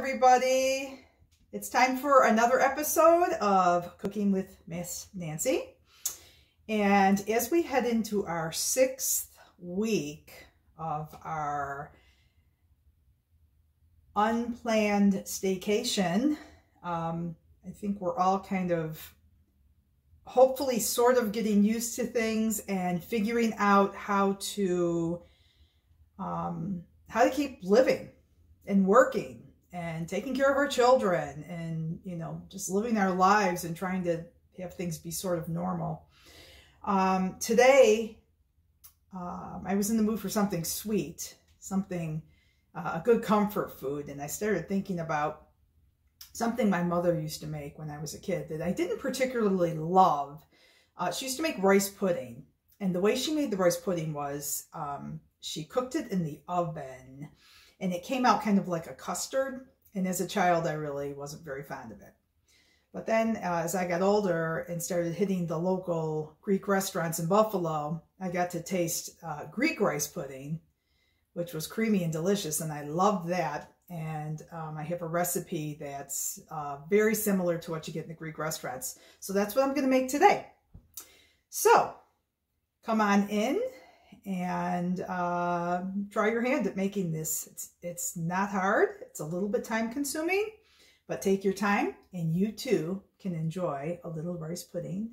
everybody. It's time for another episode of Cooking with Miss Nancy. And as we head into our 6th week of our unplanned staycation, I think we're all kind of hopefully sort of getting used to things and figuring out how to keep living and working and taking care of our children and, you know, just living our lives and trying to have things be sort of normal. Today, I was in the mood for something sweet, something, a good comfort food. And I started thinking about something my mother used to make when I was a kid that I didn't particularly love. She used to make rice pudding. And the way she made the rice pudding was she cooked it in the oven. And it came out kind of like a custard. And as a child, I really wasn't very fond of it. But then as I got older and started hitting the local Greek restaurants in Buffalo, I got to taste Greek rice pudding, which was creamy and delicious. And I loved that. And I have a recipe that's very similar to what you get in the Greek restaurants. So that's what I'm going to make today. So come on in and try your hand at making this. It's not hard. It's a little bit time consuming, but take your time and you too can enjoy a little rice pudding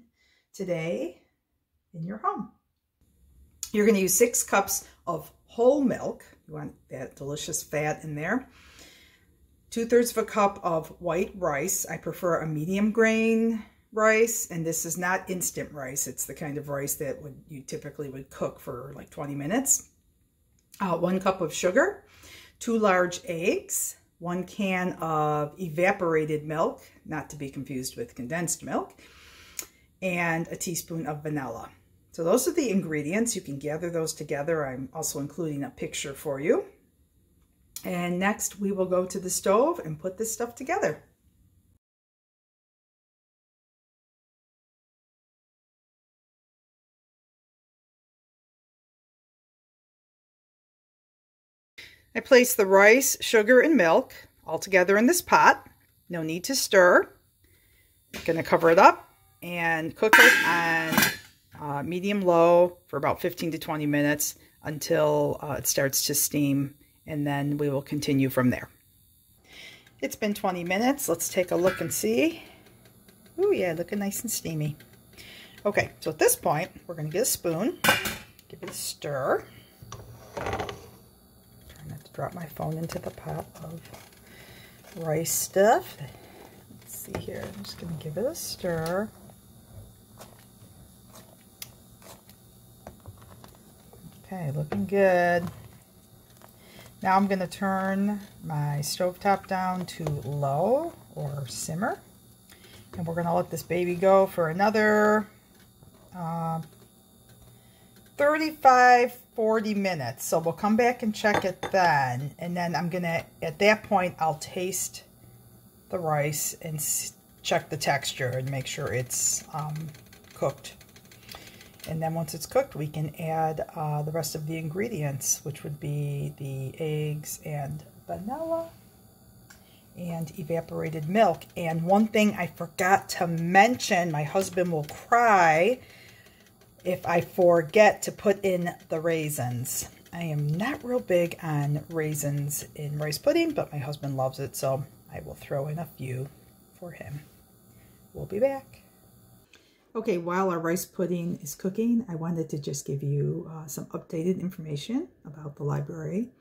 today in your home. You're going to use 6 cups of whole milk. You want that delicious fat in there. 2/3 of a cup of white rice. I prefer a medium grain rice, and this is not instant rice. It's the kind of rice that you typically would cook for like 20 minutes. 1 cup of sugar, 2 large eggs, 1 can of evaporated milk, not to be confused with condensed milk, and a teaspoon of vanilla. So those are the ingredients. You can gather those together. I'm also including a picture for you. And next we will go to the stove and put this stuff together. I place the rice, sugar, and milk all together in this pot. No need to stir. I'm going to cover it up and cook it on medium-low for about 15 to 20 minutes until it starts to steam, and then we will continue from there. It's been 20 minutes. Let's take a look and see. Oh yeah, looking nice and steamy. Okay, so at this point, we're going to get a spoon, give it a stir. Not to drop my phone into the pot of rice stuff. Let's see here. I'm just going to give it a stir. Okay, looking good. Now I'm going to turn my stovetop down to low or simmer. And we're going to let this baby go for another 35-40 minutes. So we'll come back and check it then. And then I'm going to, at that point, I'll taste the rice and check the texture and make sure it's cooked. And then once it's cooked, we can add the rest of the ingredients, which would be the eggs and vanilla and evaporated milk. And one thing I forgot to mention, my husband will cry if I forget to put in the raisins. I am not real big on raisins in rice pudding, but my husband loves it, so I will throw in a few for him. We'll be back. Okay, while our rice pudding is cooking, I wanted to just give you some updated information about the library.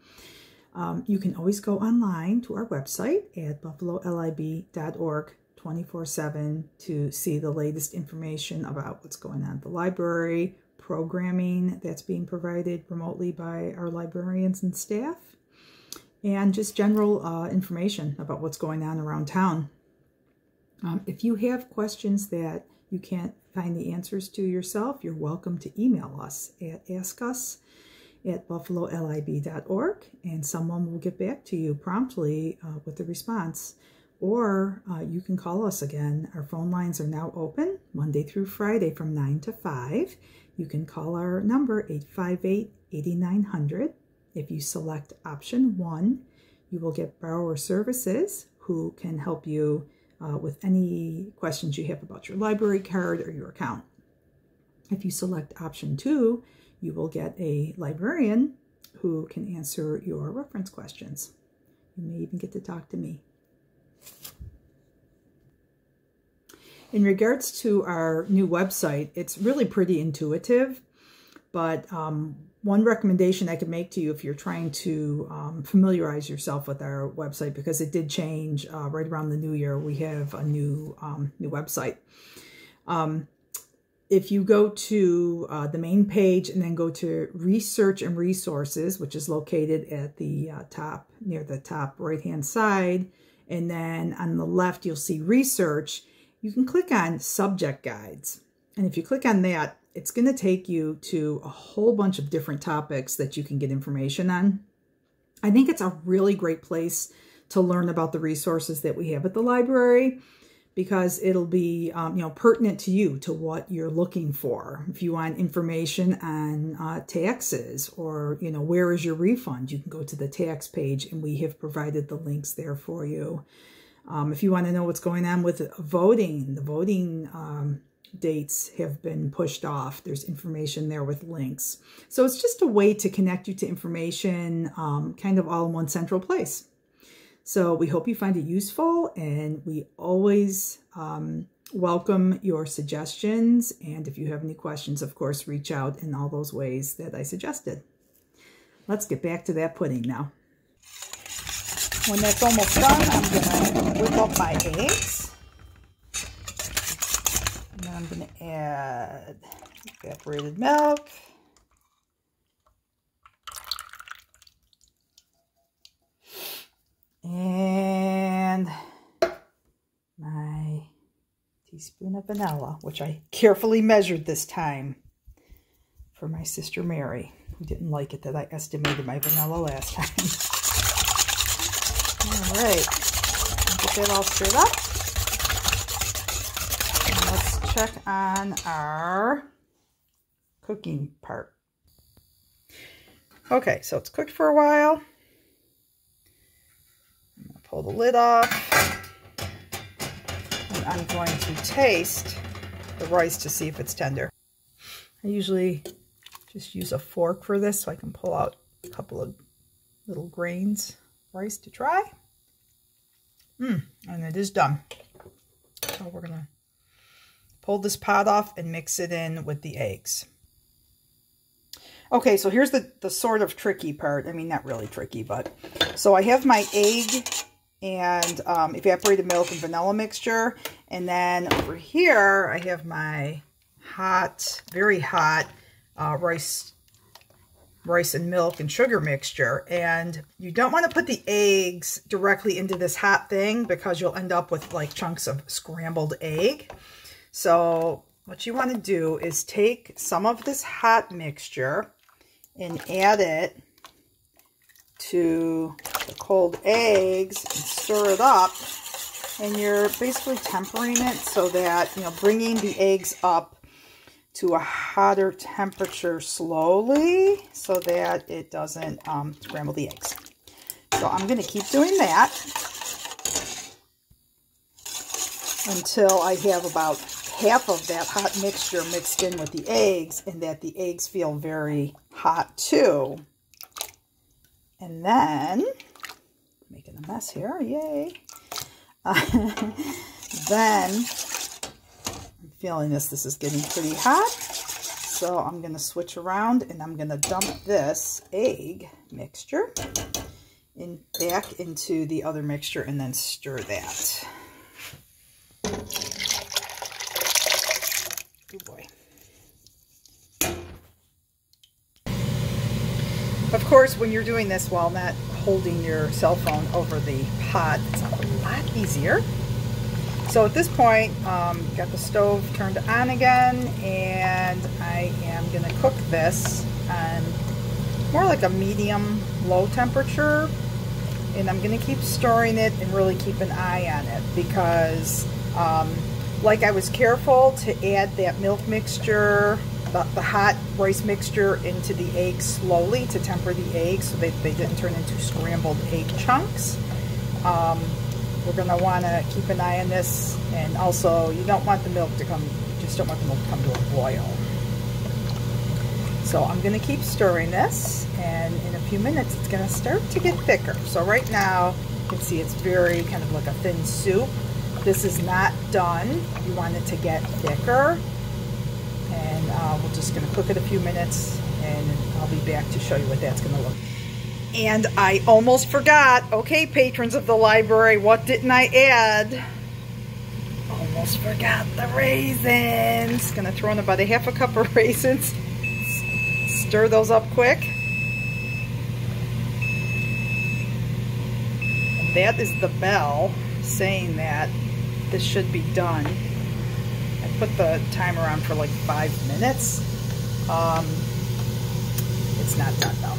You can always go online to our website at buffalolib.org 24/7 to see the latest information about what's going on at the library, programming that's being provided remotely by our librarians and staff, and just general information about what's going on around town. If you have questions that you can't find the answers to yourself, you're welcome to email us at askus@buffalolib.org, and someone will get back to you promptly with a response. Or you can call us again. Our phone lines are now open Monday through Friday from 9 to 5. You can call our number 858-8900. If you select option 1, You will get borrower services who can help you with any questions you have about your library card or your account. If you select option 2, you will get a librarian who can answer your reference questions. You may even get to talk to me. In regards to our new website, it's really pretty intuitive, but one recommendation I could make to you if you're trying to familiarize yourself with our website, because it did change right around the new year, we have a new website. If you go to the main page and then go to Research and Resources, which is located at the top, near the top right-hand side, and then on the left you'll see Research, you can click on Subject Guides. And if you click on that, it's going to take you to a whole bunch of different topics that you can get information on. I think it's a really great place to learn about the resources that we have at the library, because it'll be pertinent to you, to what you're looking for. If you want information on taxes, or where is your refund, you can go to the tax page, and we have provided the links there for you. If you want to know what's going on with voting, the voting dates have been pushed off. There's information there with links. So it's just a way to connect you to information kind of all in one central place. So we hope you find it useful, and we always welcome your suggestions. And if you have any questions, of course, reach out in all those ways that I suggested. Let's get back to that pudding now. When that's almost done, I'm going to whip up my eggs. And then I'm going to add evaporated milk. And my teaspoon of vanilla, which I carefully measured this time for my sister Mary, who didn't like it that I estimated my vanilla last time. All right, get that all stirred up. And let's check on our cooking part. Okay, so it's cooked for a while. I'm going to pull the lid off. And I'm going to taste the rice to see if it's tender. I usually just use a fork for this so I can pull out a couple of little grains of rice to try. And it is done. So we're going to pull this pot off and mix it in with the eggs. Okay, so here's the sort of tricky part. I mean, not really tricky, but... So I have my egg and evaporated milk and vanilla mixture. And then over here, I have my hot, very hot rice and milk and sugar mixture. And you don't want to put the eggs directly into this hot thing, because you'll end up with like chunks of scrambled egg. So what you want to do is take some of this hot mixture and add it to the cold eggs and stir it up. And you're basically tempering it so that, bringing the eggs up to a hotter temperature slowly so that it doesn't scramble the eggs. So I'm going to keep doing that until I have about half of that hot mixture mixed in with the eggs, and that the eggs feel very hot too. And then, making a mess here, yay. Then, I'm feeling this is getting pretty hot. So I'm going to switch around, and I'm going to dump this egg mixture back into the other mixture and then stir that. Oh boy. Of course, when you're doing this while not holding your cell phone over the pot, it's a lot easier. So at this point, got the stove turned on again, and I am going to cook this on more like a medium low temperature. And I'm going to keep stirring it and really keep an eye on it, because like I was careful to add that milk mixture the hot rice mixture into the eggs slowly to temper the eggs so they didn't turn into scrambled egg chunks. We're going to want to keep an eye on this, and also you don't want the milk to come, you just don't want the milk to come to a boil. So I'm going to keep stirring this, and in a few minutes it's going to start to get thicker. So right now you can see it's very kind of like a thin soup. This is not done. You want it to get thicker, and we're just going to cook it a few minutes, and I'll be back to show you what that's going to look like. And I almost forgot. Okay, patrons of the library, what didn't I add? Almost forgot the raisins. Gonna throw in about a half a cup of raisins. Stir those up quick. And that is the bell saying that this should be done. I put the timer on for like 5 minutes. It's not done though.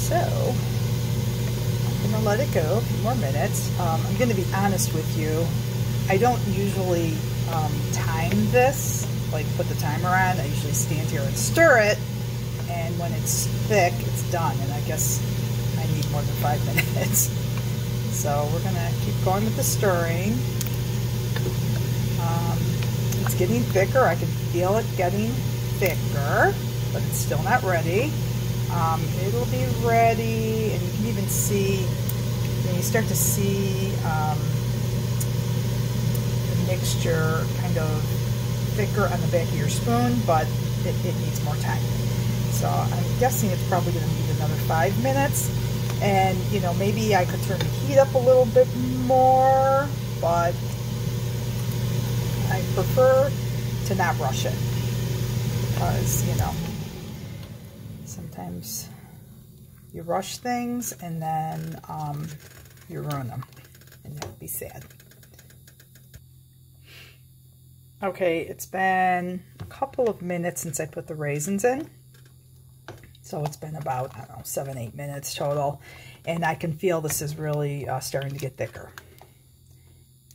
So I'm gonna let it go a few more minutes. I'm gonna be honest with you. I don't usually time this, like put the timer on. I usually stand here and stir it, and when it's thick, it's done. And I guess I need more than 5 minutes. So we're gonna keep going with the stirring. It's getting thicker. I can feel it getting thicker, but it's still not ready. It'll be ready, and you can even see, when you start to see the mixture kind of thicker on the back of your spoon, but it needs more time. So I'm guessing it's probably going to need another 5 minutes, and you know, maybe I could turn the heat up a little bit more, but I prefer to not rush it, because you know, sometimes you rush things and then you ruin them, and that would be sad. Okay, it's been a couple of minutes since I put the raisins in. So it's been about, I don't know, 7-8 minutes total. And I can feel this is really starting to get thicker.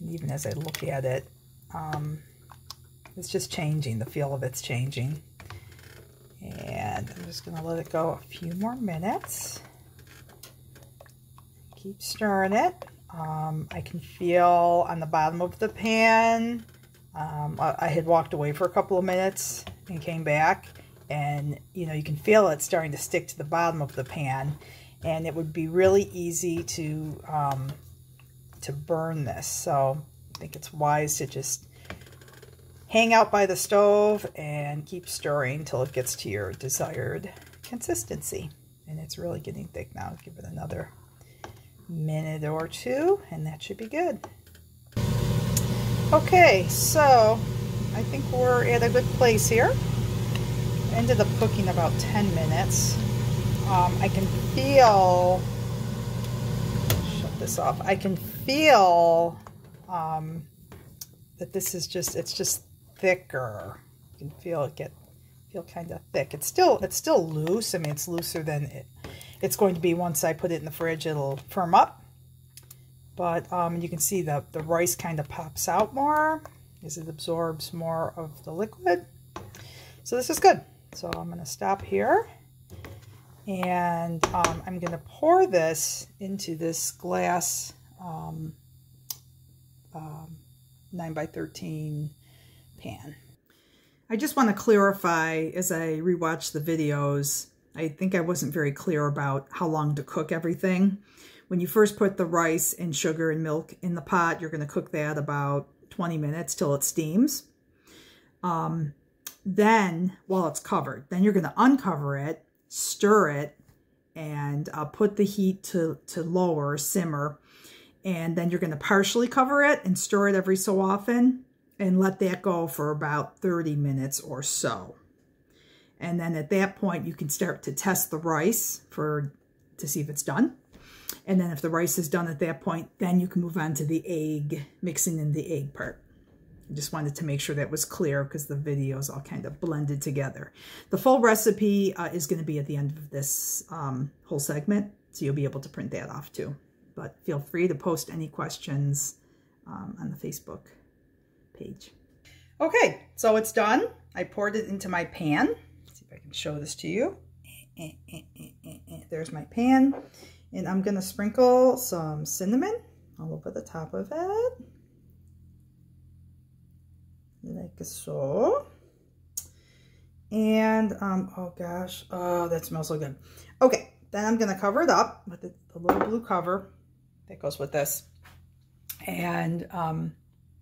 And even as I look at it, it's just changing. The feel of it's changing. And I'm just going to let it go a few more minutes. Keep stirring it. I can feel on the bottom of the pan, I had walked away for a couple of minutes and came back, and you know, you can feel it starting to stick to the bottom of the pan, and it would be really easy to burn this. So I think it's wise to just hang out by the stove and keep stirring until it gets to your desired consistency. And it's really getting thick now. Give it another minute or two, and that should be good. Okay, so I think we're at a good place here. I ended up cooking about 10 minutes. I can feel, shut this off, I can feel that this is just, it's just thicker. You can feel it feel kind of thick. It's still loose. I mean, it's looser than it's going to be once I put it in the fridge. It'll firm up. But you can see the rice kind of pops out more as it absorbs more of the liquid. So this is good. So I'm going to stop here, and I'm going to pour this into this glass 9x13 pan. I just want to clarify, as I rewatch the videos, I think I wasn't very clear about how long to cook everything. When you first put the rice and sugar and milk in the pot, you're going to cook that about 20 minutes till it steams. Then, while it's covered, then you're going to uncover it, stir it, and put the heat to lower, simmer. And then you're going to partially cover it and stir it every so often and let that go for about 30 minutes or so. And then at that point, you can start to test the rice to see if it's done. And then if the rice is done at that point, then you can move on to the egg, mixing in the egg part. I just wanted to make sure that was clear because the videos all kind of blended together. The full recipe is going to be at the end of this whole segment, so you'll be able to print that off too. But feel free to post any questions on the Facebook page. Okay, so it's done. I poured it into my pan. Let's see if I can show this to you. There's my pan. And I'm going to sprinkle some cinnamon all over the top of it. Like so. And, oh gosh, oh, that smells so good. Okay, then I'm going to cover it up with the little blue cover that goes with this. And,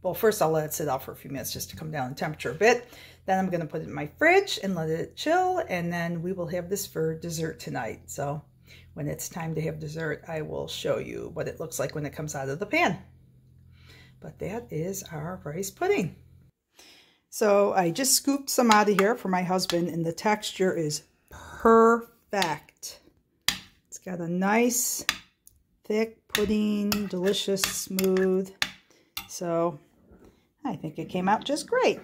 well, first I'll let it sit out for a few minutes just to come down in temperature a bit. Then I'm going to put it in my fridge and let it chill. And then we will have this for dessert tonight. So when it's time to have dessert, I will show you what it looks like when it comes out of the pan. But that is our rice pudding. So I just scooped some out of here for my husband, and the texture is perfect. It's got a nice, thick pudding, delicious, smooth. So I think it came out just great.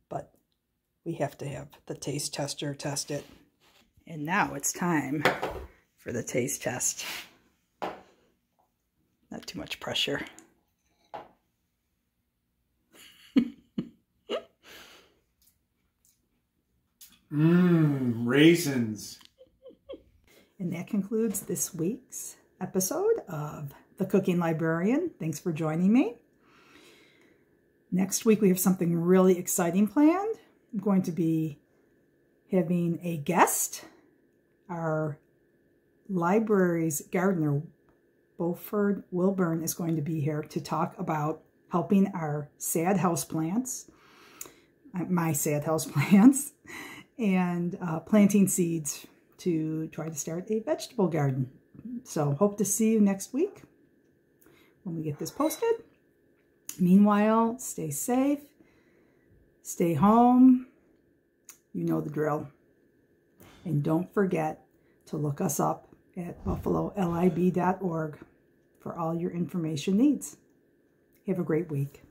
But we have to have the taste tester test it. And now it's time for the taste test. Not too much pressure. Raisins. And that concludes this week's episode of The Cooking Librarian. Thanks for joining me. Next week we have something really exciting planned. I'm going to be having a guest. Our library's gardener, Beaufort Wilburn, is going to be here to talk about helping our sad houseplants, my sad houseplants, and planting seeds to try to start a vegetable garden. So hope to see you next week when we get this posted. Meanwhile, stay safe, stay home, you know the drill. And don't forget to look us up at buffalolib.org for all your information needs. Have a great week.